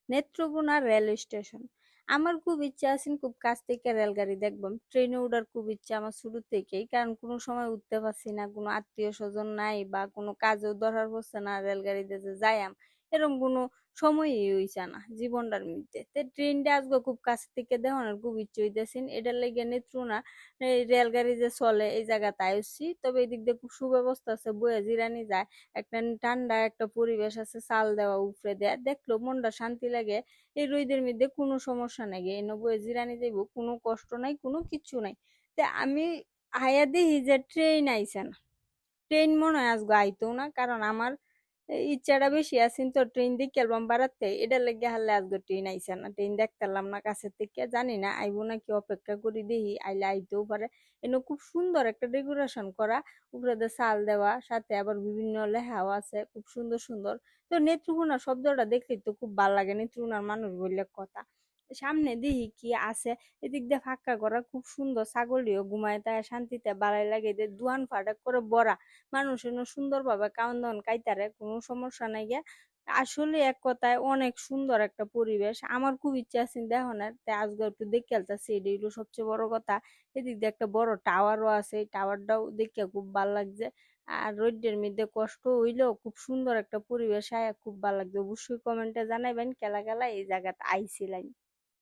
Netrokona rail station. আমার খুব ইচ্ছা আছে খুব কাছ থেকে রেলগাড়ি দেখবো, ট্রেনে ওঠার খুব ইচ্ছা আমার শুরু থেকেই, কারণ কোনো সময় উঠতে পারছি না, কোনো আত্মীয় স্বজন নাই বা কোনো কাজেও ধরার পড়ছে না রেলগাড়িতে যে যাইয়াম, এরকম কোনো সময়ই হইছে না জীবনটার মধ্যে। তো ট্রেনটা আজকে খুব কাছ থেকে দেখানোর খুব ইচ্ছে হইতেছেন, এটার লেগে নেত্রকোনা এই রেলগাড়ি যে চলে এই জায়গাতে আইসি। তবে এদিক দিয়ে খুব সুব্যবস্থা আছে, বয়ে জিরানি যায়, একটা ঠান্ডা একটা পরিবেশ আছে, চাল দেওয়া উপরে দেয়া, দেখলো মনটা শান্তি লাগে। এই রোদের মধ্যে কোনো সমস্যা নাই, এই বয়ে জিরানি যাইব, কোনো কষ্ট নাই, কোনো কিচ্ছু নাই। তে আমি আয়া দেখি যে ট্রেন আইছে না। ট্রেন মনে হয় আজকে আইতো না, কারণ আমার ইচ্ছাটা বেশি আছেন তো ট্রেন দেখে অ্যালবাম বাড়াতে, এটা লেগে হারলে আজকে ট্রেন আইছে না, ট্রেন দেখতাম না কাছের থেকে, জানি না আইবো নাকি, অপেক্ষা করি দেখি, আইলে আইতেও পারে। এনে খুব সুন্দর একটা ডেকোরেশন করা, উপরে দিয়ে চাল দেওয়া, সাথে আবার বিভিন্ন লেখাও আছে খুব সুন্দর সুন্দর। তো নেত্রকোনা শব্দটা দেখলে তো খুব ভালো লাগে, নেত্রকোনার মানুষ বললে কথা। সামনে দেখি কি আছে, এদিক দিয়ে ফাঁকা করা খুব সুন্দর, ছাগলিও ঘুমায় তাই শান্তিতে বাড়াই লাগে, দুয়ান ফাটাক করে বড়া, মানুষ সুন্দরভাবে কাউন দাউন কাইতারে, কোনো সমস্যা নাই গিয়া। আসলে এক কথায় অনেক সুন্দর একটা পরিবেশ, আমার খুব ইচ্ছা আছে দেখানোর, তাই আজকে একটু দেখে আলতাছি, এটাই হলো সবচেয়ে বড় কথা। এদিক দিয়ে একটা বড় টাওয়ারও আছে, এই টাওয়ারটাও দেখে খুব ভালো লাগছে। আর রোদের মধ্যে কষ্ট হইলেও খুব সুন্দর একটা পরিবেশ, আয়া খুব ভালো লাগছে। অবশ্যই কমেন্টে জানাইবেন কেলা কেলা এই জায়গাতে আইছিলেন।